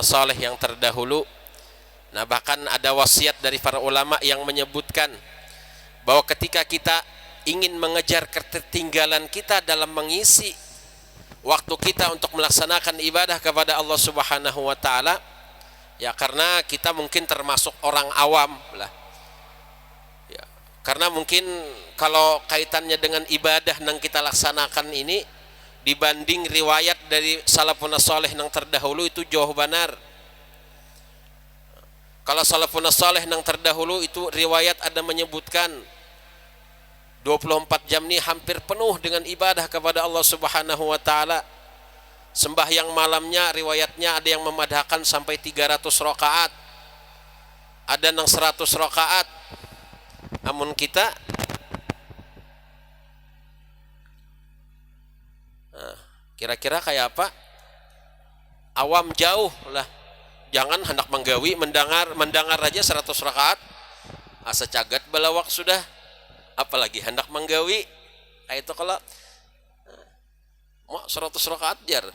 saleh yang terdahulu. Nah, bahkan ada wasiat dari para ulama yang menyebutkan bahwa ketika kita ingin mengejar ketertinggalan kita dalam mengisi waktu kita untuk melaksanakan ibadah kepada Allah Subhanahu wa taala, ya karena kita mungkin termasuk orang awam lah. Ya, karena mungkin kalau kaitannya dengan ibadah yang kita laksanakan ini dibanding riwayat dari salafun saleh yang terdahulu itu jauh benar. Kalau salafun saleh yang terdahulu itu riwayat ada menyebutkan 24 jam ini hampir penuh dengan ibadah kepada Allah Subhanahu wa taala. Sembahyang malamnya riwayatnya ada yang memadahkan sampai 300 rakaat. Ada yang 100 rakaat. Namun kita kira-kira kayak apa? Awam jauh lah. Jangan hendak menggawi mendengar aja 100 rakaat asa cagat balawak sudah, apalagi hendak menggawi. Kayak itu kalau mau 100 rakaat jar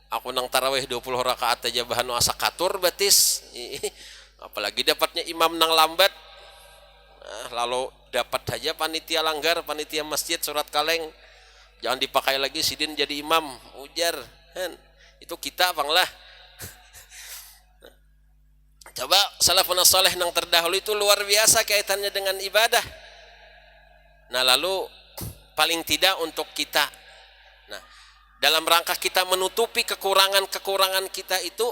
aku nang tarawih 20 rakaat aja bahan asa katur batis. Apalagi dapatnya imam nang lambat. Lalu dapat saja panitia langgar, panitia masjid surat kaleng, jangan dipakai lagi sidin jadi imam ujar itu kita banglah. Coba salafun saleh yang terdahulu itu luar biasa kaitannya dengan ibadah. Nah, lalu paling tidak untuk kita, nah dalam rangka kita menutupi kekurangan-kekurangan kita itu,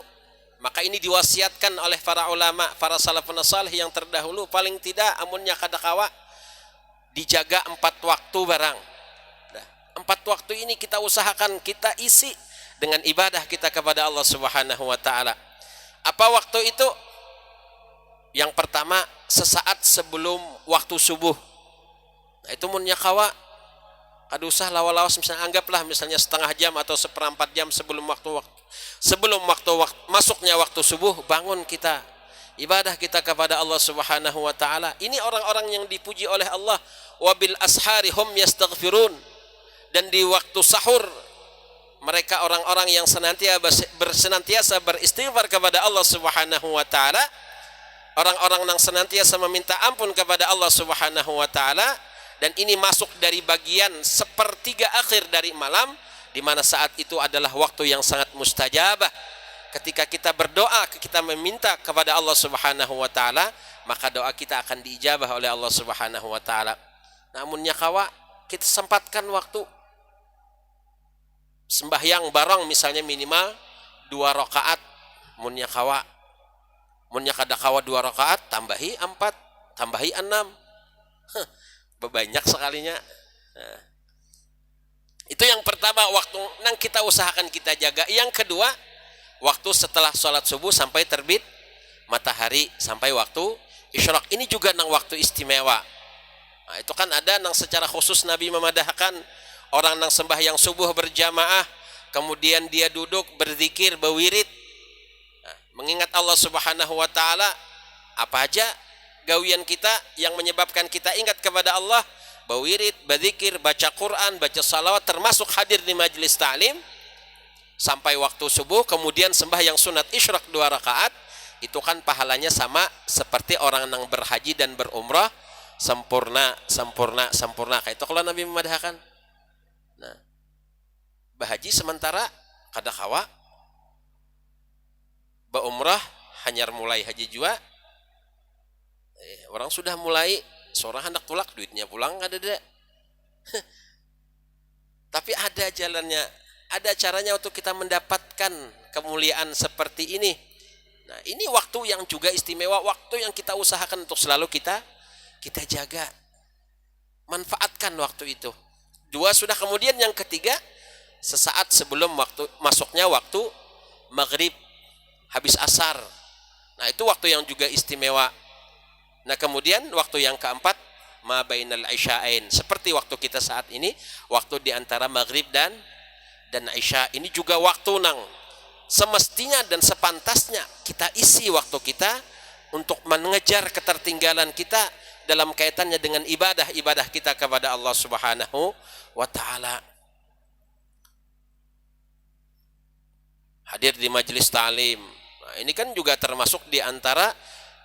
maka ini diwasiatkan oleh para ulama, para salafun saleh yang terdahulu, paling tidak amunnya kadakawa dijaga 4 waktu barang. Nah, 4 waktu ini kita usahakan kita isi dengan ibadah kita kepada Allah Subhanahu wa taala. Apa waktu itu? Yang pertama, sesaat sebelum waktu subuh. Nah, itu munnya kawa kadusah lawas misalnya, anggaplah misalnya setengah jam atau seperempat jam sebelum waktu masuknya waktu subuh, bangun kita ibadah kita kepada Allah Subhanahu wa taala. Ini orang-orang yang dipuji oleh Allah, wabil ashari hum yastaghfirun. Dan di waktu sahur mereka orang-orang yang senantiasa beristighfar kepada Allah Subhanahu wa taala. Orang-orang yang senantiasa meminta ampun kepada Allah Subhanahu wa taala, dan ini masuk dari bagian sepertiga akhir dari malam, di mana saat itu adalah waktu yang sangat mustajabah. Ketika kita berdoa, kita meminta kepada Allah Subhanahu wa taala, maka doa kita akan diijabah oleh Allah Subhanahu wa taala. Namunnya kawa kita sempatkan waktu sembahyang bareng misalnya minimal 2 rakaat, munnya kawa munnya kada kawa 2 rakaat tambahi 4 tambahi 6, banyak sekalinya. Nah, itu yang pertama waktu nang kita usahakan kita jaga. Yang kedua, waktu setelah sholat subuh sampai terbit matahari sampai waktu isyraq, ini juga nang waktu istimewa. Nah, itu kan ada nang secara khusus Nabi memadahkan orang nang sembahyang subuh berjamaah, kemudian dia duduk berzikir berwirid, mengingat Allah Subhanahu wa taala. Apa aja gawian kita yang menyebabkan kita ingat kepada Allah? Berwirid, berzikir, baca Quran, baca salawat, termasuk hadir di majelis ta'lim sampai waktu subuh, kemudian sembahyang sunat isyraq 2 rakaat. Itu kan pahalanya sama seperti orang yang berhaji dan berumrah, sempurna. Kayak itu kalau Nabi memadahkan. Nah, berhaji sementara kada kawa, berumrah hanyar mulai haji jua, orang sudah mulai seorang hendak tulak duitnya pulang kada ada. Tapi ada jalannya, ada caranya untuk kita mendapatkan kemuliaan seperti ini. Nah, ini waktu yang juga istimewa, waktu yang kita usahakan untuk selalu kita jaga. Manfaatkan waktu itu. 2 sudah, kemudian yang ketiga, sesaat sebelum masuknya waktu maghrib, habis asar. Nah, itu waktu yang juga istimewa. Nah, kemudian waktu yang keempat, ma bainal isya'ain, seperti waktu kita saat ini, waktu di antara maghrib dan isya. Ini juga waktu nang semestinya dan sepantasnya kita isi waktu kita untuk mengejar ketertinggalan kita dalam kaitannya dengan ibadah kita kepada Allah Subhanahu wa taala. Hadir di majelis ta'lim, Ini kan juga termasuk di antara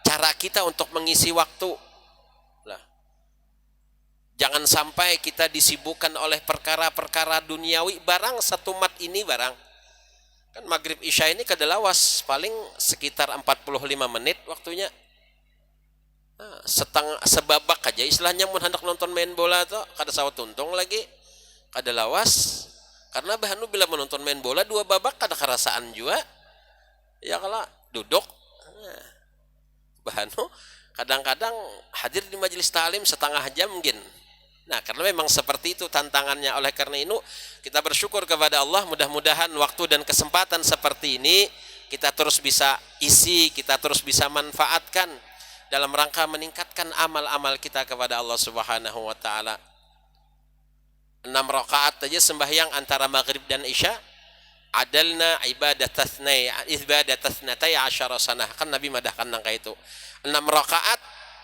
cara kita untuk mengisi waktu. Lah, jangan sampai kita disibukkan oleh perkara-perkara duniawi barang satu mat ini barang. Kan maghrib isya ini kadalawas paling sekitar 45 menit waktunya. Nah, sebabak aja istilahnya mun hendak nonton main bola tuh kada sawat tuntung lagi kada lawas karena bahanu bila menonton main bola 2 babak kada kerasaan juga ya kalau duduk nah, bahanu kadang-kadang hadir di majelis ta'lim setengah jam mungkin. Nah karena memang seperti itu tantangannya, oleh karena itu kita bersyukur kepada Allah, mudah-mudahan waktu dan kesempatan seperti ini kita terus bisa isi, kita terus bisa manfaatkan dalam rangka meningkatkan amal-amal kita kepada Allah Subhanahu wa taala. 6 rakaat aja sembahyang antara maghrib dan isya adalna ibadatathnai asyara sanah, kan Nabi madahkan nangka itu. 6 rakaat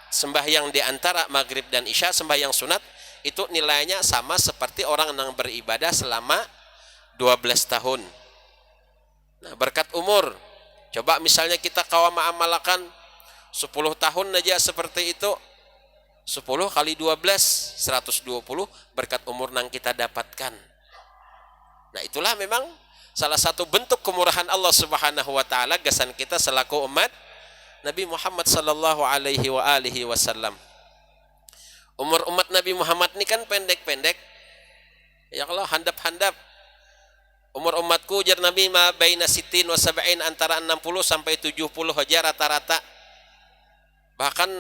sembahyang di antara maghrib dan isya, sembahyang sunat itu nilainya sama seperti orang yang beribadah selama 12 tahun. Nah, berkat umur, coba misalnya kita kawama amalakan 10 tahun aja seperti itu, 10 kali 12 120 berkat umur yang kita dapatkan. Nah itulah memang salah satu bentuk kemurahan Allah Subhanahu wa taala gasan kita selaku umat Nabi Muhammad sallallahu alaihi wasallam. Umur umat Nabi Muhammad ini kan pendek-pendek. Ya Allah, handap-handap. Umur umatku jar Nabi ma baina sittin wa sab'in, antara 60 sampai 70 aja rata-rata. Bahkan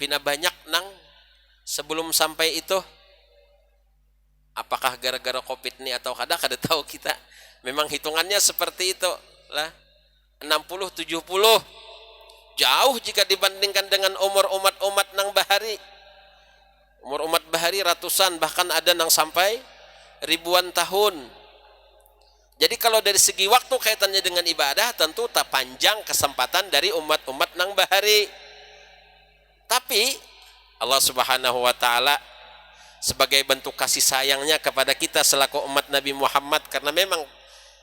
pina banyak nang sebelum sampai itu. Apakah gara-gara Covid ini atau kada tahu kita. Memang hitungannya seperti itu lah. 60 70 jauh jika dibandingkan dengan umur umat nang bahari. Umur umat bahari ratusan, bahkan ada nang sampai ribuan tahun. Jadi kalau dari segi waktu kaitannya dengan ibadah tentu tak panjang kesempatan dari umat-umat nang bahari. Tapi Allah Subhanahu wa taala sebagai bentuk kasih sayangnya kepada kita selaku umat Nabi Muhammad, karena memang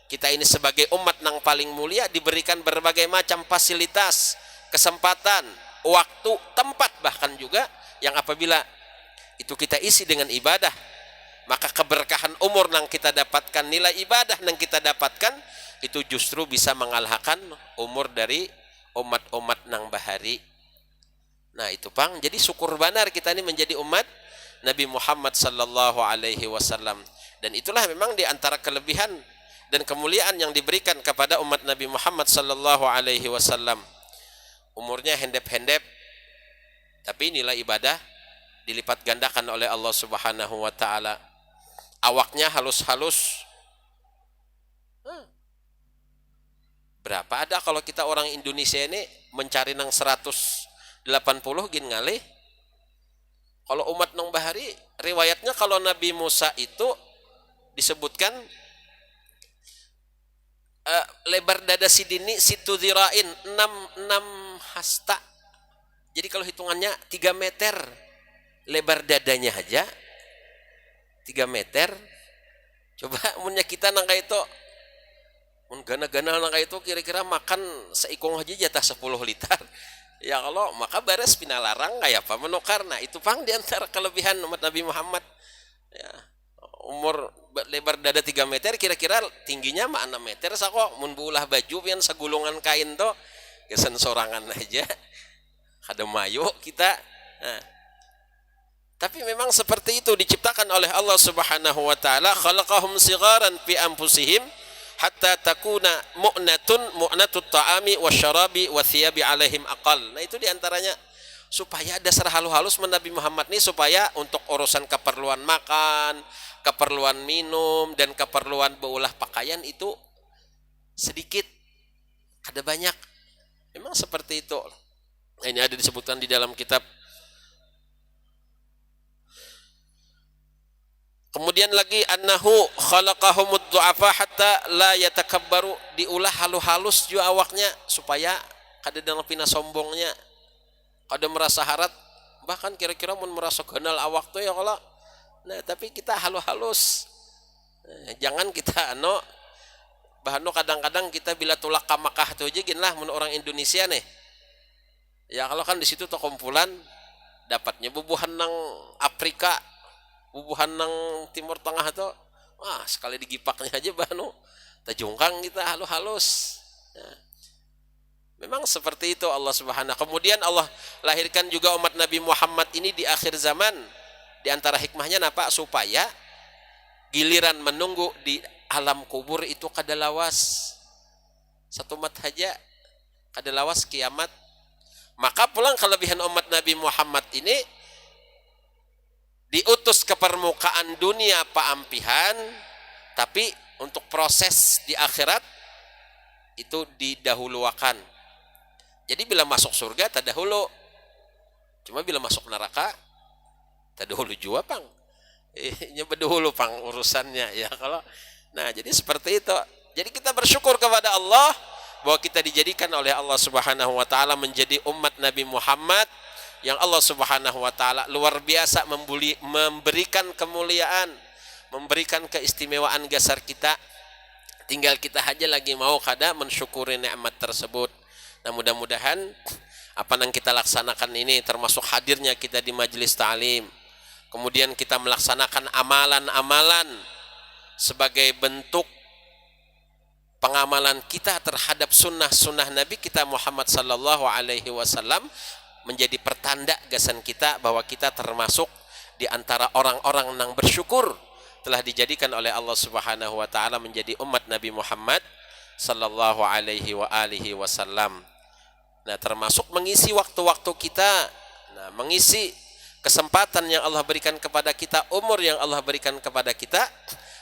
kita ini sebagai umat nang paling mulia diberikan berbagai macam fasilitas, kesempatan, waktu, tempat bahkan juga yang apabila itu kita isi dengan ibadah, maka keberkahan umur yang kita dapatkan, nilai ibadah yang kita dapatkan itu justru bisa mengalahkan umur dari umat-umat nang bahari. Nah itu pang, jadi syukur benar kita ini menjadi umat Nabi Muhammad sallallahu alaihi wasallam. Dan itulah memang di antara kelebihan dan kemuliaan yang diberikan kepada umat Nabi Muhammad sallallahu alaihi wasallam. Umurnya hendep-hendep, tapi nilai ibadah dilipat gandakan oleh Allah Subhanahu wa taala. Awaknya halus-halus. Berapa ada kalau kita orang Indonesia ini mencari nang 180 gin ngalih. Kalau umat nang bahari riwayatnya kalau Nabi Musa itu disebutkan lebar dada sidini situ dhirain 6 hasta. Jadi kalau hitungannya 3 meter lebar dadanya aja 3 meter. Coba munnya kita nang kayak itu mun gana-gana nang kayak itu kira-kira makan seikung aja jatah 10 liter. Ya kalau maka beres pinalarang kayak apa menukar. Nah itu pang diantara kelebihan umat Nabi Muhammad ya. Umur lebar dada 3 meter, kira-kira tingginya mah 6 meter sako. Mun buulah baju pian sagulungan kain to gesen sorangan aja kada mayu kita. Nah, tapi memang seperti itu diciptakan oleh Allah Subhanahu wa taala, khalaqahum sigharan fi anfusihim hatta takuna mu'natut ta'ami wasyarabi wa thiyabi alaihim aqal. Nah itu diantaranya supaya dasar halus-halus Nabi Muhammad ini supaya untuk urusan keperluan makan, keperluan minum, dan keperluan beulah pakaian itu sedikit, ada banyak. Memang seperti itu. Ini ada disebutkan di dalam kitab. Kemudian lagi annahu khalaqahumud du'afa hatta la yatakabbaru, diulah halus-halus juga awaknya supaya kada dalam pina sombongnya, kada merasa harat, bahkan kira-kira mun merasa kenal awak tuh ya kalau. Nah, tapi kita halus-halus. Nah, jangan kita Bahano kadang-kadang kita bila tulak ke Makkah tuh aja gin lah mun orang Indonesia nih. Ya kalau kan di situ tuh kumpulan dapatnya bubuhan nang Afrika, bubuhan nang Timur Tengah tuh, wah sekali digipaknya aja bahano tajungkang kita halus-halus. Ya. Memang seperti itu Allah Subhanahu. Kemudian Allah lahirkan juga umat Nabi Muhammad ini di akhir zaman. Di antara hikmahnya apa? Supaya giliran menunggu di alam kubur itu kadalawas. Satu mat saja kadalawas kiamat. Maka pulang kelebihan umat Nabi Muhammad ini diutus ke permukaan dunia paampihan, tapi untuk proses di akhirat itu didahuluakan. Jadi bila masuk surga terdahulu, cuma bila masuk neraka terdahulu juga pang. Nyoba dahulu pang urusannya ya kalau. Nah jadi seperti itu. Jadi kita bersyukur kepada Allah bahwa kita dijadikan oleh Allah Subhanahu Wa Taala menjadi umat Nabi Muhammad yang Allah Subhanahu Wa Taala luar biasa memberikan kemuliaan, memberikan keistimewaan dasar kita. Tinggal kita aja lagi mau kada mensyukuri nikmat tersebut. Nah mudah-mudahan apa yang kita laksanakan ini termasuk hadirnya kita di majelis ta'lim, kemudian kita melaksanakan amalan-amalan sebagai bentuk pengamalan kita terhadap sunnah-sunnah Nabi kita Muhammad sallallahu alaihi wasallam menjadi pertanda gasan kita bahwa kita termasuk di antara orang-orang yang bersyukur telah dijadikan oleh Allah Subhanahu wa taala menjadi umat Nabi Muhammad sallallahu alaihi wa alihi wasallam. Nah, termasuk mengisi waktu-waktu kita, nah, mengisi kesempatan yang Allah berikan kepada kita, umur yang Allah berikan kepada kita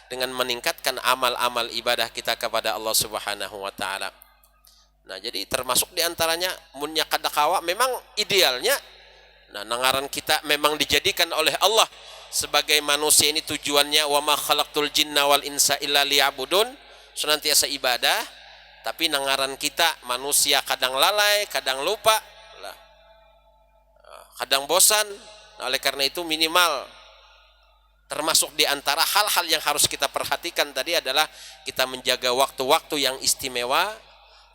dengan meningkatkan amal-amal ibadah kita kepada Allah Subhanahu wa taala. Nah, jadi termasuk diantaranya munnya kadakawa memang idealnya. Nah, nangaran kita memang dijadikan oleh Allah sebagai manusia ini tujuannya wa ma khalaqtul jinna wal insa illa liya'budun, senantiasa ibadah. Tapi nangaran kita manusia kadang lalai, kadang lupa, kadang bosan. Oleh karena itu minimal termasuk di antara hal-hal yang harus kita perhatikan tadi adalah kita menjaga waktu-waktu yang istimewa,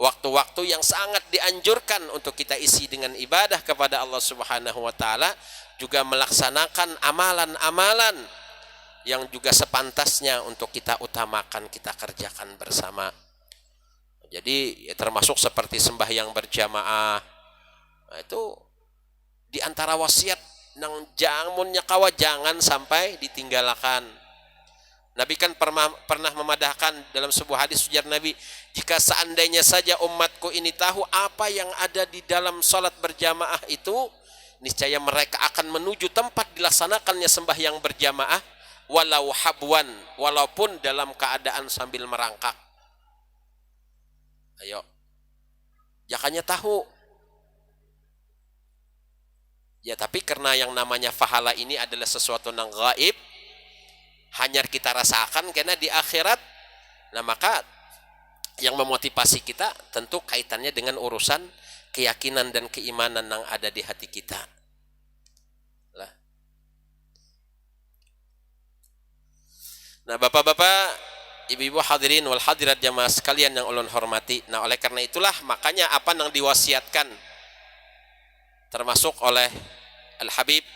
waktu-waktu yang sangat dianjurkan untuk kita isi dengan ibadah kepada Allah Subhanahu wa taala, juga melaksanakan amalan-amalan yang juga sepantasnya untuk kita utamakan, kita kerjakan bersama. Jadi ya, termasuk seperti sembahyang berjamaah. Nah, itu di antara wasiat nang jangunnya kawa jangan sampai ditinggalkan. Nabi kan pernah memadahkan dalam sebuah hadis ujar Nabi, jika seandainya saja umatku ini tahu apa yang ada di dalam salat berjamaah itu, niscaya mereka akan menuju tempat dilaksanakannya sembahyang berjamaah walau habwan, walaupun dalam keadaan sambil merangkak. Ayo, jakanya tahu. Ya tapi karena yang namanya pahala ini adalah sesuatu yang gaib, hanya kita rasakan karena di akhirat. Nah maka yang memotivasi kita tentu kaitannya dengan urusan keyakinan dan keimanan yang ada di hati kita. Lah. Nah bapak-bapak, ibu-ibu hadirin wal hadirat jamaah sekalian yang ulun hormati. Nah oleh karena itulah makanya apa yang diwasiatkan termasuk oleh Al-Habib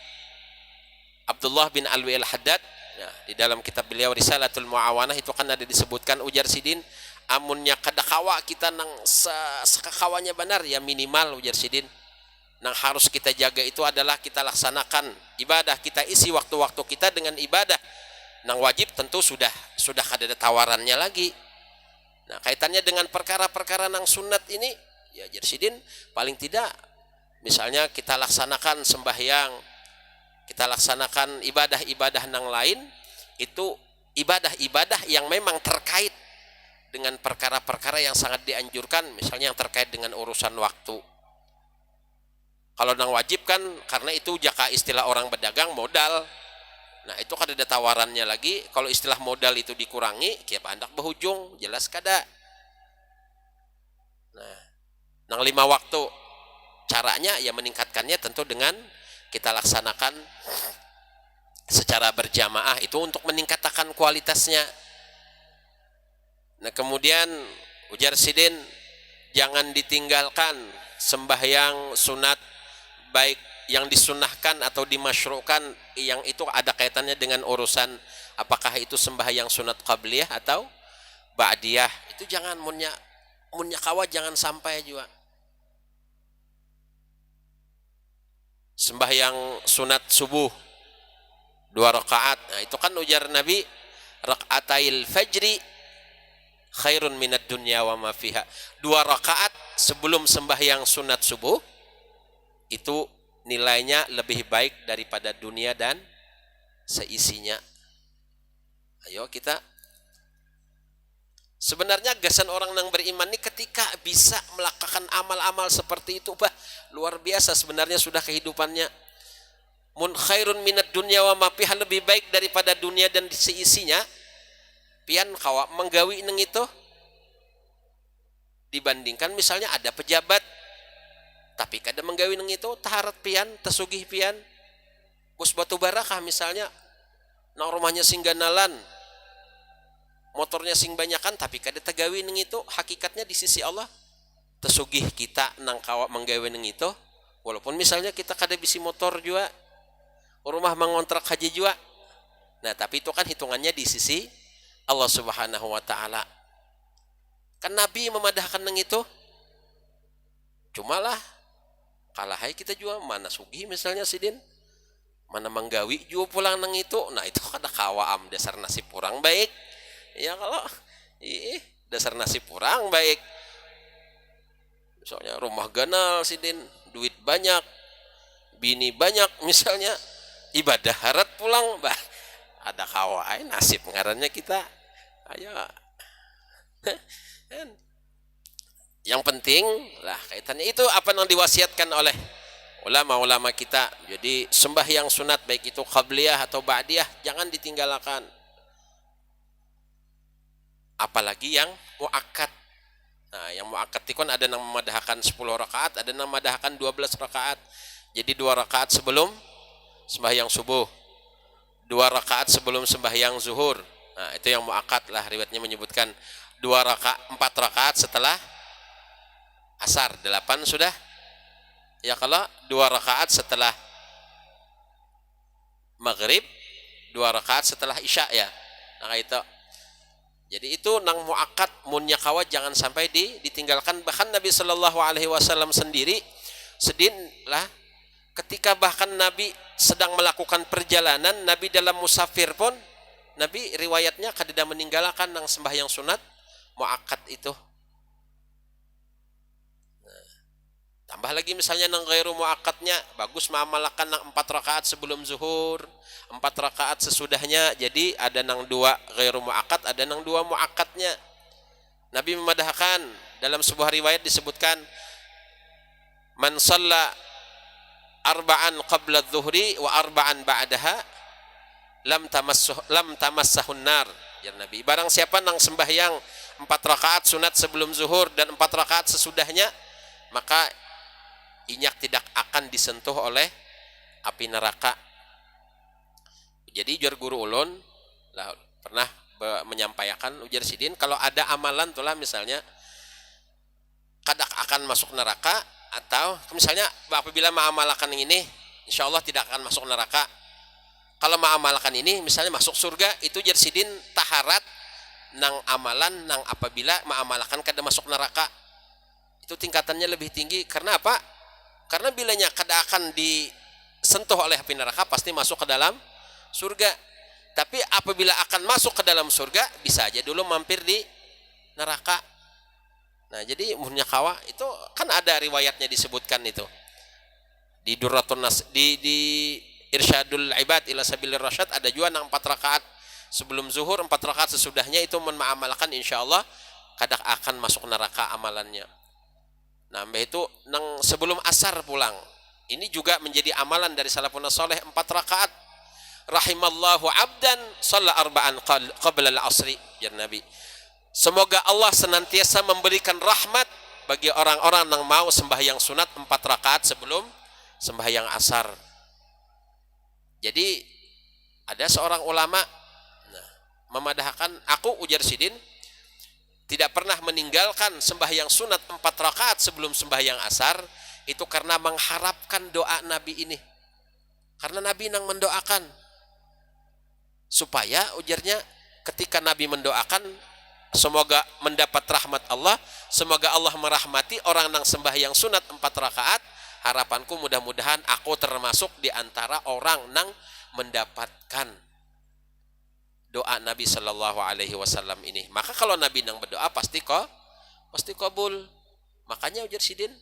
Abdullah bin Alwi Al-Haddad, nah, di dalam kitab beliau Risalatul Muawanah itu kan ada disebutkan ujar sidin amunnya kadakawa kita nang sekakawanya benar ya minimal ujar sidin nang harus kita jaga itu adalah kita laksanakan ibadah, kita isi waktu-waktu kita dengan ibadah. Nang wajib tentu sudah ada tawarannya lagi. Nah kaitannya dengan perkara-perkara nang sunat ini ya jersidin paling tidak misalnya kita laksanakan sembahyang, kita laksanakan ibadah-ibadah nang lain, itu ibadah-ibadah yang memang terkait dengan perkara-perkara yang sangat dianjurkan, misalnya yang terkait dengan urusan waktu. Kalau nang wajib kan karena itu jaka istilah orang berdagang modal. Nah itu kan ada tawarannya lagi. Kalau istilah modal itu dikurangi, kiap andak berujung, jelas kada. Nah, nang 5 waktu caranya ya meningkatkannya tentu dengan kita laksanakan secara berjamaah itu untuk meningkatkan kualitasnya. Nah kemudian ujar Sidin, jangan ditinggalkan sembahyang sunat, baik yang disunahkan atau dimasyru'kan, yang itu ada kaitannya dengan urusan apakah itu sembahyang sunat qabliyah atau ba'diyah. Itu jangan munnya kawa, jangan sampai juga. Sembahyang sunat subuh 2 rakaat, nah itu kan ujar Nabi, raka'atail fajri khairun minad dunya wa ma fiha. 2 rakaat sebelum sembahyang sunat subuh itu nilainya lebih baik daripada dunia dan seisinya. Ayo kita, sebenarnya gasan orang yang beriman ini ketika bisa melakukan amal-amal seperti itu, luar biasa sebenarnya sudah kehidupannya. Mun khairun minad dunya wa ma fiha, lebih baik daripada dunia dan seisinya. Pian kawa menggawi neng itu, dibandingkan misalnya ada pejabat tapi kada menggawi neng itu, taharat pian, tesugih pian, bos batu barakah misalnya, nang rumahnya sing ganalan, motornya sing banyakan, tapi kada tegawi neng itu, hakikatnya di sisi Allah tesugih kita nang kawa menggawi neng itu, walaupun misalnya kita kada bisi motor juga, rumah mengontrak haji juga. Nah tapi itu kan hitungannya di sisi Allah Subhanahu wa ta'ala. Kan Nabi memadahkan neng itu, cumalah kalahai kita juga mana sugih misalnya Sidin, mana menggawi juga pulang neng itu. Nah itu kada kawaam dasar nasib kurang baik ya. Kalau dasar nasib kurang baik, misalnya rumah ganal Sidin, duit banyak, bini banyak misalnya, ibadah harat pulang, ada kawai nasib ngarannya kita. Ayo yang penting lah kaitannya itu apa yang diwasiatkan oleh ulama-ulama kita. Jadi sembahyang sunat baik itu qabliyah atau ba'diyah jangan ditinggalkan, apalagi yang muakkad. Nah yang muakkad itu kan ada yang memadahkan 10 rakaat, ada yang memadahkan 12 rakaat. Jadi 2 rakaat sebelum sembahyang subuh, 2 rakaat sebelum sembahyang zuhur. Nah itu yang muakkad lah, riwayatnya menyebutkan 4 rakaat setelah asar, 8 sudah ya. Kalau 2 rakaat setelah maghrib, 2 rakaat setelah isya ya. Nah itu jadi itu nang muakkad, munnya kawa jangan sampai ditinggalkan. Bahkan Nabi Shallallahu Alaihi Wasallam sendiri sedin lah, ketika bahkan Nabi sedang melakukan perjalanan, Nabi dalam musafir pun Nabi riwayatnya kada meninggalkan nang sembahyang sunat muakkad itu. Nah, tambah lagi misalnya nang ghairu muakkadnya, bagus mengamalkan nang 4 rakaat sebelum zuhur, 4 rakaat sesudahnya. Jadi ada nang 2 ghairu muakkad, ada nang 2 muakkadnya. Nabi memadahkan, dalam sebuah riwayat disebutkan, man shalla arba'an qabla adh-dhuhri wa arba'an ba'daha lam tamassahun nar, ya Nabi. Barang siapa nang sembahyang 4 rakaat sunat sebelum zuhur dan 4 rakaat sesudahnya, maka inyak tidak akan disentuh oleh api neraka. Jadi ujar guru ulun lah pernah menyampaikan, ujar Sidin, kalau ada amalan tulah misalnya kadak akan masuk neraka, atau misalnya apabila mengamalkan ini insya Allah tidak akan masuk neraka, kalau mengamalkan ini misalnya masuk surga, itu ujar Sidin taharat nang amalan nang apabila mengamalkan kada masuk neraka, itu tingkatannya lebih tinggi. Karena apa? Karena bilanya kada akan disentuh oleh api neraka, pasti masuk ke dalam surga. Tapi apabila akan masuk ke dalam surga, bisa aja dulu mampir di neraka. Nah jadi munnya kawa itu kan ada riwayatnya disebutkan itu di Durratun Nas, di Irsyadul Ibad ila Sabilir Rasyad, ada juga nang 4 rakaat sebelum zuhur, 4 rakaat sesudahnya, itu mengamalkan insyaallah kadak akan masuk neraka amalannya. Nah itu nang sebelum asar pulang, ini juga menjadi amalan dari salafun saleh, 4 rakaat. Rahimallahu abdan shalla arba'an qabla al-asri, ya Nabi. Semoga Allah senantiasa memberikan rahmat bagi orang-orang yang mau sembahyang sunat 4 rakaat sebelum sembahyang asar. Jadi ada seorang ulama memadahkan, aku ujar Sidin tidak pernah meninggalkan sembahyang sunat 4 rakaat sebelum sembahyang asar, itu karena mengharapkan doa Nabi ini. Karena Nabi nang mendoakan supaya ujarnya ketika Nabi mendoakan semoga mendapat rahmat Allah, semoga Allah merahmati orang nang sembahyang sunat 4 rakaat. Harapanku mudah-mudahan aku termasuk di antara orang nang mendapatkan doa Nabi Shallallahu Alaihi Wasallam ini. Maka kalau Nabi nang berdoa pasti kabul. Makanya ujar sidin,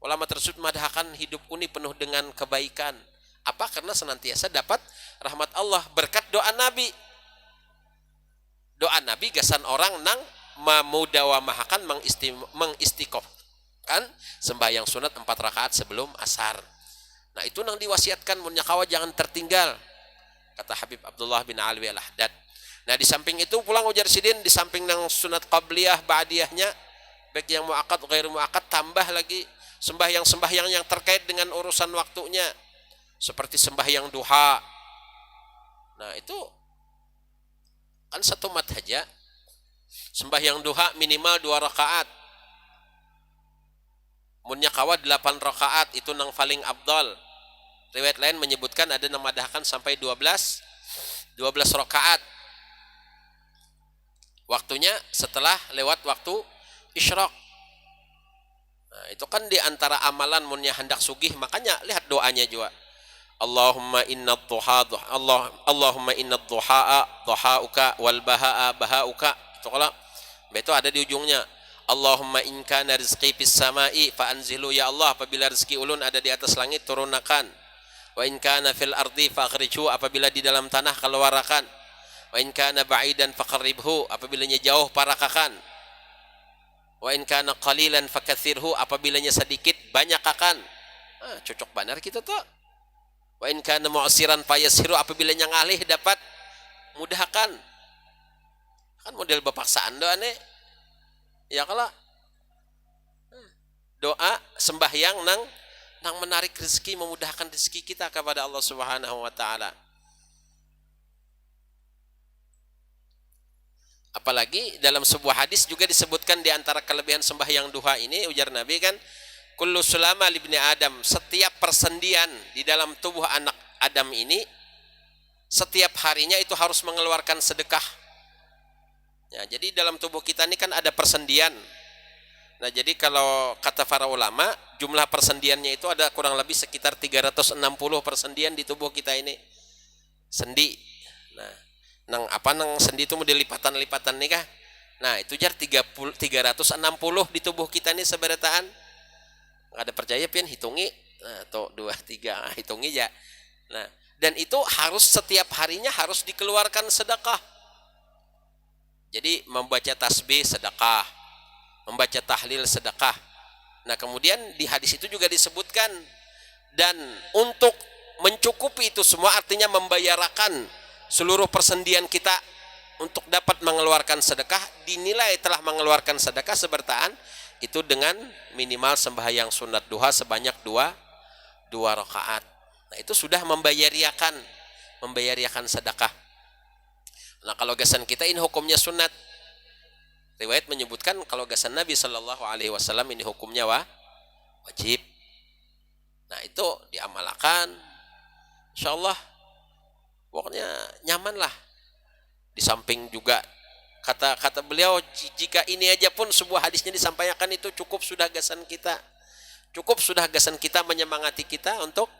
ulama tersebut madhakan hidupku ini penuh dengan kebaikan. Apa? Karena senantiasa dapat rahmat Allah berkat doa Nabi. Doa Nabi gasan orang nang memudawamahakan mengistiqomahkan sembahyang sunat 4 rakaat sebelum asar. Nah itu nang diwasiatkan munyakawa jangan tertinggal, kata Habib Abdullah bin Alwi al-Haddad. Nah di samping itu pulang ujar sidin, di samping nang sunat qabliyah ba'diyahnya baik yang muakkad ghairu muakkad, tambah lagi sembahyang yang terkait dengan urusan waktunya seperti sembahyang duha. Nah itu kan satu mat aja, sembahyang duha minimal 2 rakaat, munyakawa 8 rakaat, itu nang paling abdal. Riwayat lain menyebutkan ada yang memadahkan sampai 12 rakaat. Waktunya setelah lewat waktu isyraq. Nah, itu kan di antara amalan munnya hendak sugih, makanya lihat doanya juga. Allahumma inna dhuha Allahumma inna dhuhaa dhuhauka wal bahaa bahauka. Itu kalau itu ada di ujungnya. Allahumma in kana rizqi fis samai fa anzilu, ya Allah apabila rezeki ulun ada di atas langit turunkan. Wa in kana fil ardi fakhrijhu, apabila di dalam tanah keluarkan. Wa in kana ba'idan faqarribhu, apabila jauh parakakan. Wa in kana qalilan fakathirhu, apabila sedikit banyakakan. Cocok benar kita tuh. Wa in kana mu'siran fayashiru, apabila ngalih dapat mudahkan. Kan model bapaksaan doa nih. Ya kalau doa sembahyang nang menarik rezeki, memudahkan rezeki kita kepada Allah Subhanahu wa taala. Apalagi dalam sebuah hadis juga disebutkan di antara kelebihan sembahyang duha ini, ujar Nabi kan, kullu sulama libni Adam, setiap persendian di dalam tubuh anak Adam ini setiap harinya itu harus mengeluarkan sedekah. Ya, jadi dalam tubuh kita ini kan ada persendian. Nah jadi kalau kata para ulama, jumlah persendiannya itu ada kurang lebih sekitar 360 persendian di tubuh kita ini. Sendi. Nah, nang sendi itu model lipatan-lipatan nih kah? Nah itu jar 360 di tubuh kita ini seberataan. Nggak ada percaya pian hitungi. Nah, tuh 2, 3 hitungi ya. Nah dan itu harus setiap harinya harus dikeluarkan sedekah. Jadi membaca tasbih sedekah, membaca tahlil sedekah. Nah kemudian di hadis itu juga disebutkan, dan untuk mencukupi itu semua artinya membayarkan seluruh persendian kita untuk dapat mengeluarkan sedekah, dinilai telah mengeluarkan sedekah sebertaan itu dengan minimal sembahyang sunat duha sebanyak 2 rakaat. Nah itu sudah membayariakan sedekah. Nah kalau gasan kita ini hukumnya sunat. Riwayat menyebutkan kalau gasan Nabi Shallallahu Alaihi Wasallam ini hukumnya wajib. Nah itu diamalkan, insya Allah pokoknya nyaman lah. Di samping juga kata beliau, jika ini aja pun sebuah hadisnya disampaikan itu cukup sudah gasan kita menyemangati kita untuk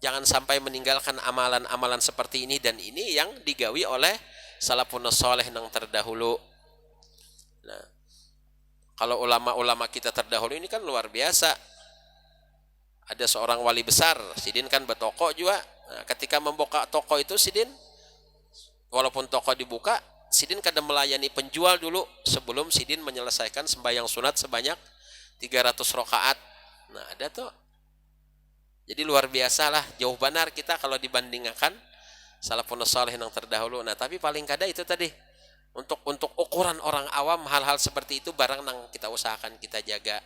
jangan sampai meninggalkan amalan-amalan seperti ini, dan ini yang digawi oleh salafun saleh yang terdahulu. Nah, kalau ulama-ulama kita terdahulu ini kan luar biasa. Ada seorang wali besar, sidin kan bertoko juga. Nah, ketika membuka toko itu sidin, walaupun toko dibuka, sidin kadang melayani penjual dulu sebelum sidin menyelesaikan sembahyang sunat sebanyak 300 rakaat. Nah, ada tuh. Jadi luar biasa lah, jauh benar kita kalau dibandingkan salafun saleh yang terdahulu. Nah, tapi paling kada itu tadi untuk ukuran orang awam, hal-hal seperti itu barang yang kita usahakan kita jaga.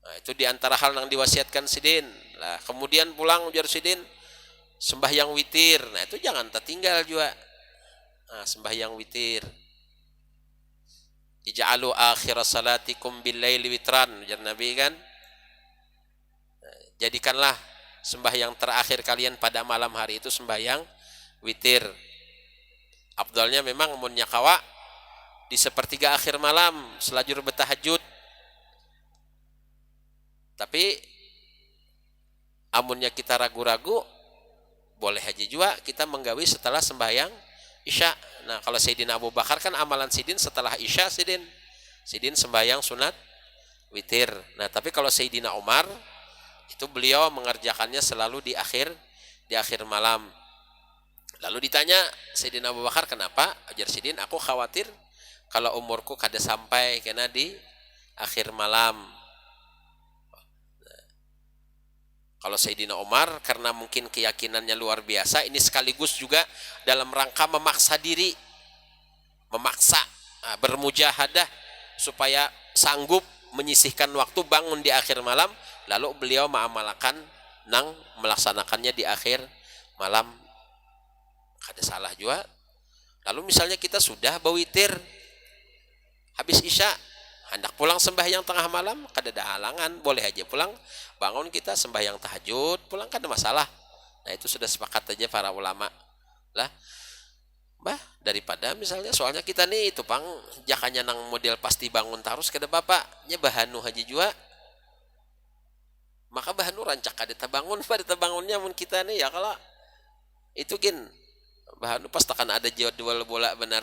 Nah, itu diantara hal yang diwasiatkan sidin. Lah, kemudian pulang ujar sidin sembahyang witir. Nah, itu jangan tertinggal juga. Nah, sembahyang witir. ij'alu akhir salatikum bil laili witran, ujar Nabi kan. Jadikanlah sembahyang terakhir kalian pada malam hari itu sembahyang witir. Afdalnya memang munnya kawa di sepertiga akhir malam selajur bertahajud. Tapi amunnya kita ragu-ragu, boleh aja juga kita menggawi setelah sembahyang Isya. Nah, kalau Sayyidina Abu Bakar kan amalan Sidin setelah Isya, Sidin sembahyang sunat witir. Nah, tapi kalau Sayyidina Umar itu beliau mengerjakannya selalu di akhir malam. Lalu ditanya Sayyidina Abu Bakar, kenapa? Ajar Sidin, aku khawatir kalau umurku kada sampai kena di akhir malam. Kalau Sayyidina Umar karena mungkin keyakinannya luar biasa, ini sekaligus juga dalam rangka memaksa diri, bermujahadah supaya sanggup menyisihkan waktu bangun di akhir malam, lalu beliau mengamalkan nang melaksanakannya di akhir malam. Kada salah juga. Lalu misalnya kita sudah bawitir habis Isya, hendak pulang sembahyang tengah malam, kada ada halangan, boleh aja pulang, bangun kita sembahyang tahajud, pulang kada masalah. Nah, itu sudah sepakat aja para ulama. Lah, daripada misalnya soalnya kita nih itu pang jakanya nang model pasti bangun terus kada bapaknya bahanu haji juga. Maka bahanu rancak kada bangun, pada bangunnya mun kita nih ya kalau itu gin bahanu pas tekan ada jadwal bola bener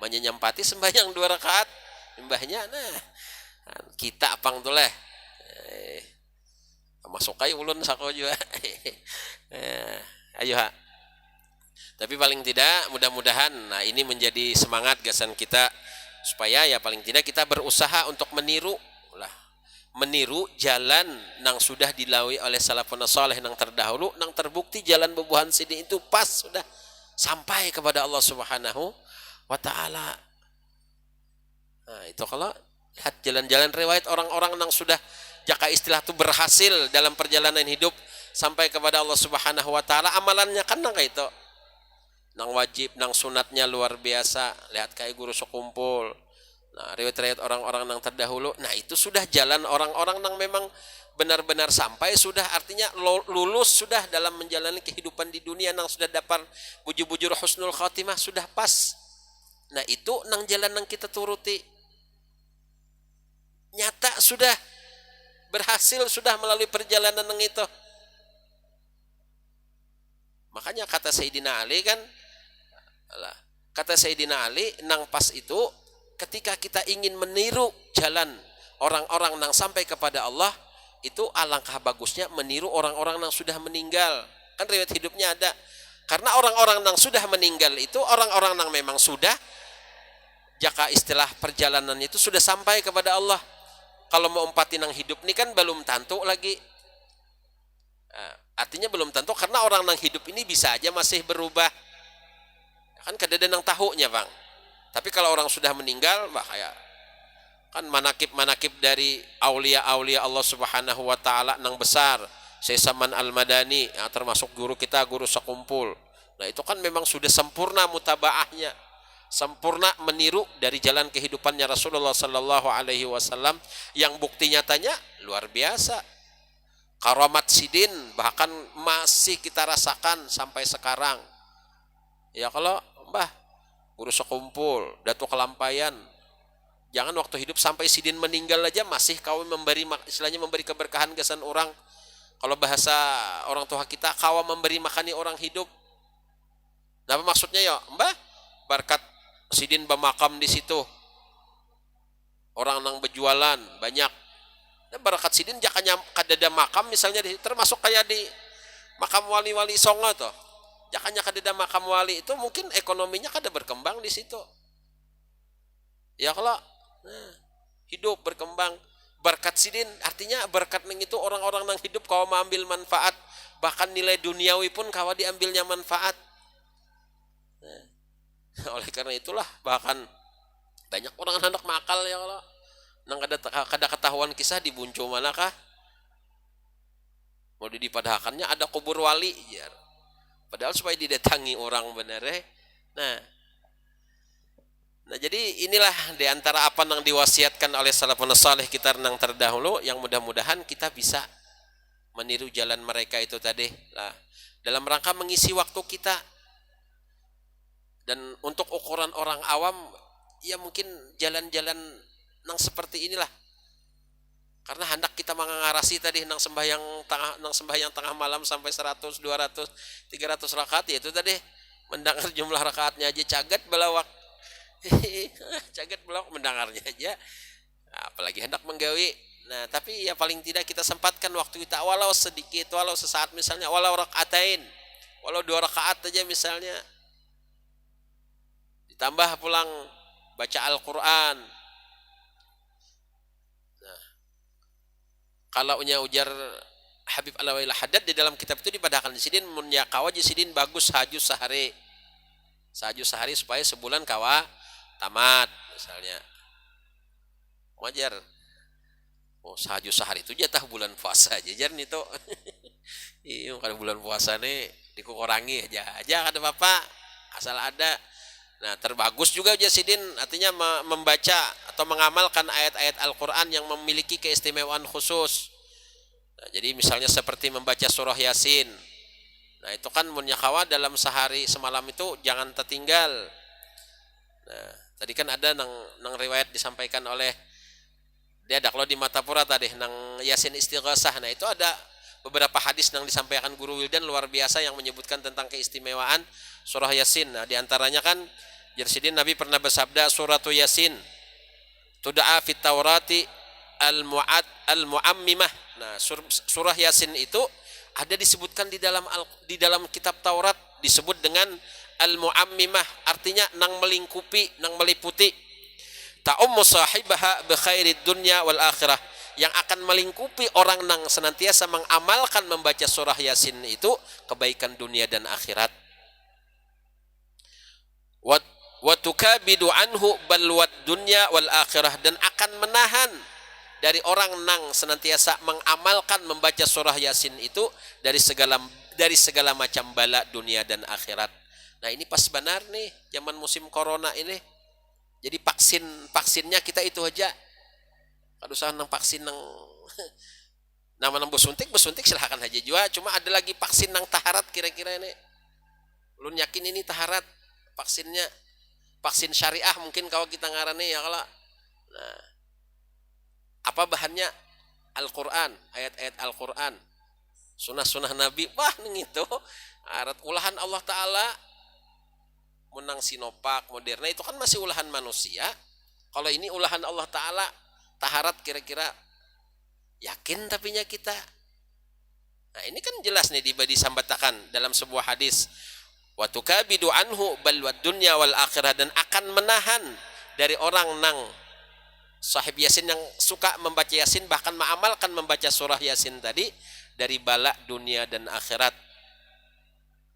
menyampati sembahyang 2 rakaat mbahnya. Nah, kita apang tuh leh masuk aja ulun sako juga. Ayo ha. Tapi paling tidak mudah-mudahan nah ini menjadi semangat gasan kita supaya ya paling tidak kita berusaha untuk meniru jalan nang sudah dilalui oleh salafun saleh nang terdahulu, nang terbukti jalan bebuhan sidin itu pas sudah sampai kepada Allah Subhanahu wa taala. Nah, itu kalau lihat jalan-jalan riwayat orang-orang nang sudah jaka istilah itu berhasil dalam perjalanan hidup sampai kepada Allah Subhanahu wa taala, amalannya kan nang itu nang wajib, nang sunatnya luar biasa. Lihat kayak guru sekumpul. Nah, riwayat-riwayat orang-orang nang terdahulu. Nah, itu sudah jalan orang-orang nang memang benar-benar sampai sudah, artinya lulus sudah dalam menjalani kehidupan di dunia nang sudah dapat bujur-bujur husnul khatimah sudah pas. Nah, itu nang jalan nang kita turuti. Nyata sudah berhasil sudah melalui perjalanan nang itu. Makanya kata Sayyidina Ali kan, nang pas itu ketika kita ingin meniru jalan orang-orang nang sampai kepada Allah, itu alangkah bagusnya meniru orang-orang nang sudah meninggal. Kan riwayat hidupnya ada. Karena orang-orang nang sudah meninggal itu orang-orang nang memang sudah jaka istilah perjalanannya itu sudah sampai kepada Allah. Kalau mau umpatin nang hidup ini kan belum tentu lagi. Artinya belum tentu karena orang nang hidup ini bisa aja masih berubah. Kan kadada nang tahunya, Bang. Tapi kalau orang sudah meninggal, kayak kan manakib dari aulia-aulia Allah Subhanahu wa taala nang besar. Syekh Saman Al-Madani, termasuk guru kita, guru sekumpul. Nah, itu kan memang sudah sempurna mutabaahnya. Sempurna meniru dari jalan kehidupannya Rasulullah sallallahu alaihi wasallam yang bukti nyatanya luar biasa. Karamat sidin bahkan masih kita rasakan sampai sekarang. Ya kalau Mbah guru sekumpul, Datuk Kelampayan, jangan waktu hidup sampai sidin meninggal aja masih kau memberi istilahnya memberi keberkahan gasan orang. Kalau bahasa orang tua kita kau memberi makani orang hidup. Apa maksudnya ya Mbah? Berkat sidin bermakam di situ. Orang nang berjualan banyak. Dan berkat sidin jakanya kadada makam misalnya termasuk kayak di makam wali-wali songo tuh. Jakanya kadada makam wali itu mungkin ekonominya kada berkembang di situ. Ya kalau hidup berkembang berkat sidin artinya berkat nang itu orang-orang nang hidup kau mengambil manfaat, bahkan nilai duniawi pun kau diambilnya manfaat. Oleh karena itulah bahkan banyak orang hendak makal ya kalau nang kada ketahuan kisah di bunco manakah mau dipadahakannya ada kubur wali jar. Padahal supaya didatangi orang bener Nah, jadi inilah di antara apa yang diwasiatkan oleh salafun saleh kita yang terdahulu, yang mudah-mudahan kita bisa meniru jalan mereka itu tadi. Nah, dalam rangka mengisi waktu kita, dan untuk ukuran orang awam ya mungkin jalan-jalan nang seperti inilah. Karena hendak kita mengarasi tadi nang sembahyang tengah malam sampai 100, 200, 300 rakaat, ya itu tadi mendengar jumlah rakaatnya aja cagat belawak. Cagat belawak mendengarnya aja. Nah, apalagi hendak menggawi. Nah, tapi ya paling tidak kita sempatkan waktu kita, walau sedikit, walau sesaat misalnya, walau rakaatain, walau 2 rakaat aja misalnya. Ditambah pulang baca Al-Qur'an. Kalau ujar Habib Alawailah Haddad di dalam kitab itu dipadahkan di sidin munya kawa sidin bagus sahaju sehari supaya sebulan kawa tamat misalnya. Wajar. Oh, sahaju sehari itu jatah bulan puasa aja jar nih tuh. Iya, kalau bulan puasa nih dikurangi aja kata Bapak, asal ada. Nah, terbagus juga jasidin artinya membaca atau mengamalkan ayat-ayat Al-Qur'an yang memiliki keistimewaan khusus. Nah, jadi misalnya seperti membaca surah Yasin. Nah, itu kan munyakawa dalam sehari semalam itu jangan tertinggal. Nah, tadi kan ada nang riwayat disampaikan oleh dia ada kalau di Matapura tadi nang Yasin Istighosah. Nah, itu ada beberapa hadis yang disampaikan Guru Wildan luar biasa yang menyebutkan tentang keistimewaan surah Yasin. Nah, diantaranya kan jadi Nabi pernah bersabda suratu Yasin tud'a fit Taurati al-mu'ammimah. Nah, surah Yasin itu ada disebutkan di dalam kitab Taurat disebut dengan al-mu'ammimah, artinya nang melingkupi, nang meliputi. Ta'ummu sahibaha bi khairid dunya wal akhirah, yang akan melingkupi orang nang senantiasa mengamalkan membaca surah Yasin itu kebaikan dunia dan akhirat. Wa tukabidu anhu balwat dunya wal akhirah, dan akan menahan dari orang nang senantiasa mengamalkan membaca surah Yasin itu dari segala macam bala dunia dan akhirat. Nah, ini pas benar nih zaman musim corona ini. Jadi vaksinnya kita itu aja. Kalau usah nang vaksin nang nama nang besuntik silahkan aja juga. Cuma ada lagi vaksin nang taharat kira-kira ini. Lu yakin ini taharat vaksinnya? Vaksin syariah mungkin kalau kita ngarane ya kalau. Nah, apa bahannya? Al-Qur'an, ayat-ayat Al-Qur'an, sunah-sunah Nabi. Wah, itu arat ulahan Allah Ta'ala. Menang Sinovac, Moderna itu kan masih ulahan manusia. Kalau ini ulahan Allah Ta'ala, taharat kira-kira yakin tapinya kita. Nah, ini kan jelas nih disambatakan dalam sebuah hadis. Wa tukabidu anhu balwad dunya wal akhirah, dan akan menahan dari orang nang sahib Yasin yang suka membaca Yasin, bahkan mengamalkan membaca surah Yasin tadi dari bala dunia dan akhirat.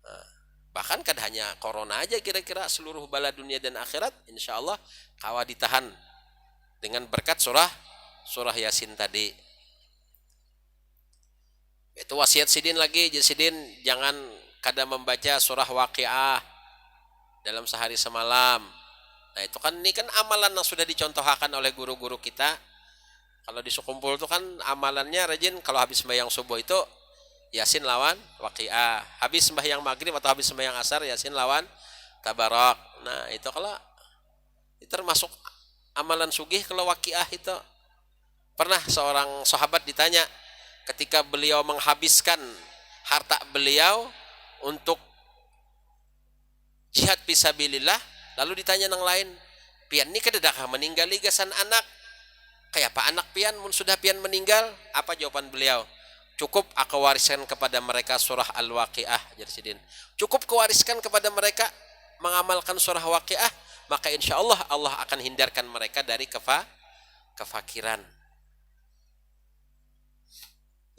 Nah, bahkan kan hanya corona aja kira-kira seluruh bala dunia dan akhirat insya Allah kawa ditahan dengan berkat surah Yasin tadi. Itu wasiat sidin lagi, jadi sidin jangan kada membaca surah Waqiah dalam sehari semalam. Nah, itu kan ini kan amalan yang sudah dicontohkan oleh guru-guru kita. Kalau di Sukumpul itu kan amalannya rajin kalau habis sembahyang subuh itu Yasin lawan Waqiah. Habis sembahyang maghrib atau habis sembahyang asar Yasin lawan Tabarak. Nah, itu kalau itu termasuk amalan sugih kalau Waqiah itu. Pernah seorang sahabat ditanya ketika beliau menghabiskan harta beliau untuk jihad fisabilillah, lalu ditanya yang lain, pian ini kededakah meninggali gasan anak? Kayak apa anak pian mun sudah pian meninggal? Apa jawaban beliau? Cukup aku wariskan kepada mereka surah Al-Waqiah. Jadi cukup kewariskan kepada mereka mengamalkan surah Waqiah, maka insya Allah Allah akan hindarkan mereka dari kefakiran.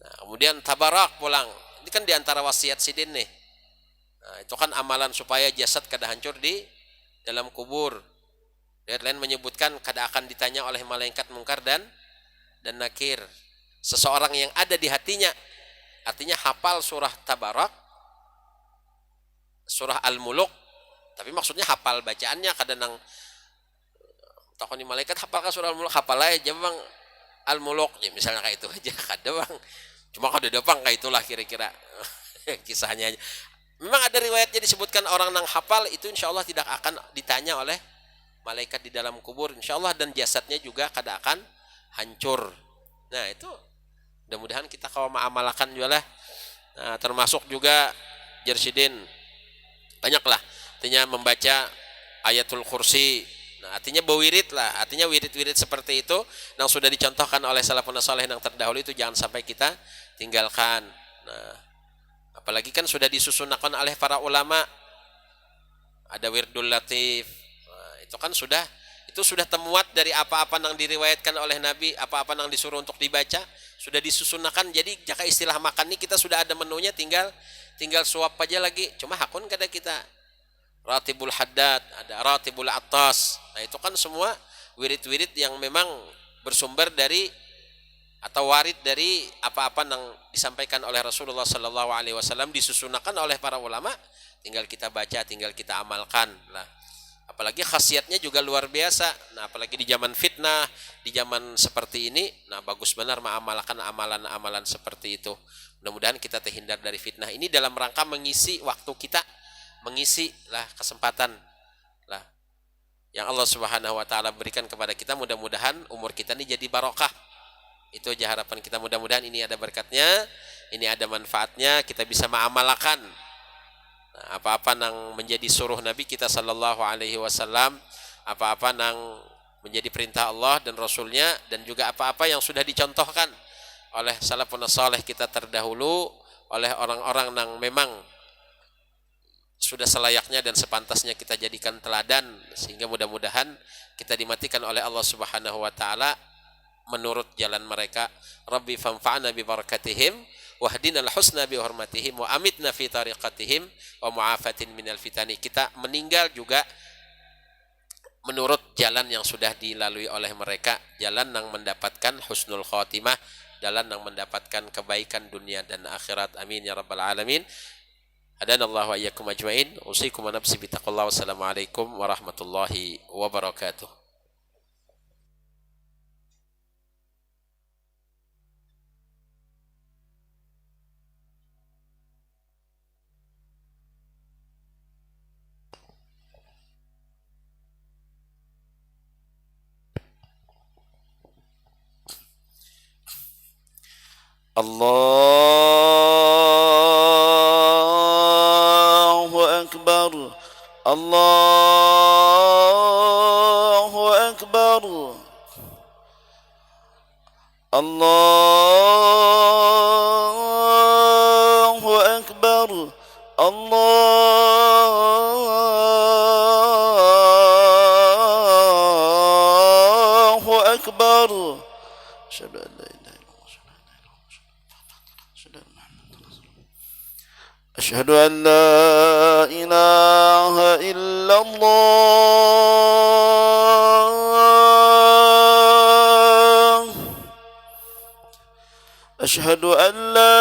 Nah, kemudian Tabarak pulang. Ini kan diantara wasiat sidin nih. Nah, itu kan amalan supaya jasad kada hancur di dalam kubur. Ayat lain menyebutkan kada akan ditanya oleh malaikat mungkar dan nakir. Seseorang yang ada di hatinya, artinya hafal surah Tabarak, surah Al-Muluk, tapi maksudnya hafal bacaannya, kada nang takoni malaikat hafal ka surah Al-Mulk, hafal aja Bang Al-Mulk ya misalnya kayak itu aja kada Bang. Cuma kada dapang kayak itulah kira-kira kisahnya aja. Memang ada riwayatnya disebutkan orang nang hafal itu insya Allah tidak akan ditanya oleh malaikat di dalam kubur insya Allah, dan jasadnya juga kada akan hancur. Nah itu mudah-mudahan kita kalau mengamalkan juga lah. Nah, termasuk juga Jersidin banyaklah artinya membaca ayatul kursi. Nah, artinya berwirid lah, artinya wirid-wirid seperti itu yang sudah dicontohkan oleh salafun saleh yang terdahulu itu jangan sampai kita tinggalkan. Nah, apalagi kan sudah disusunkan oleh para ulama, ada wirdul latif. Nah, itu kan sudah temuat dari apa-apa yang diriwayatkan oleh Nabi, apa-apa yang disuruh untuk dibaca, sudah disusunkan. Jadi jika istilah makan ini kita sudah ada menunya, tinggal suap aja lagi. Cuma hakun kada kita. Ratibul haddad, ada ratibul atas. Nah, itu kan semua wirid-wirid yang memang bersumber dari atau warid dari apa-apa yang disampaikan oleh Rasulullah sallallahu alaihi wasallam, disusunkan oleh para ulama, tinggal kita baca, tinggal kita amalkan lah. Apalagi khasiatnya juga luar biasa. Nah, apalagi di zaman fitnah, di zaman seperti ini, nah bagus benar mengamalkan amalan-amalan seperti itu. Mudah-mudahan kita terhindar dari fitnah ini dalam rangka mengisi waktu kita, mengisi lah kesempatan lah yang Allah Subhanahu wa taala berikan kepada kita. Mudah-mudahan umur kita ini jadi barokah. Itu aja harapan kita, mudah-mudahan ini ada berkatnya, ini ada manfaatnya, kita bisa mengamalkan. Nah, apa-apa yang menjadi suruh Nabi kita sallallahu alaihi wasallam, apa-apa yang menjadi perintah Allah dan Rasulnya, dan juga apa-apa yang sudah dicontohkan oleh salafun saleh kita terdahulu, oleh orang-orang yang memang sudah selayaknya dan sepantasnya kita jadikan teladan, sehingga mudah-mudahan kita dimatikan oleh Allah Subhanahu wa taala menurut jalan mereka. Rabbi fanfa'na bi barakatihim wahdinal husna bi hurmatihim wa amitna fi tariqatihim wa mu'afatin minal fitani. Kita meninggal juga menurut jalan yang sudah dilalui oleh mereka, jalan yang mendapatkan husnul khatimah, jalan yang mendapatkan kebaikan dunia dan akhirat. Amin ya rabbal alamin. Hadanallahu wa iyyakum ajmain. Usikum wa nafsi bitaqwallah. Wassalamualaikum warahmatullahi wabarakatuh. Allahu Akbar. Allahu Akbar. Allahu Akbar. Allahu Akbar. Asyhadu an la ilaha أشهد أن لا إله إلا الله. أشهد أن لا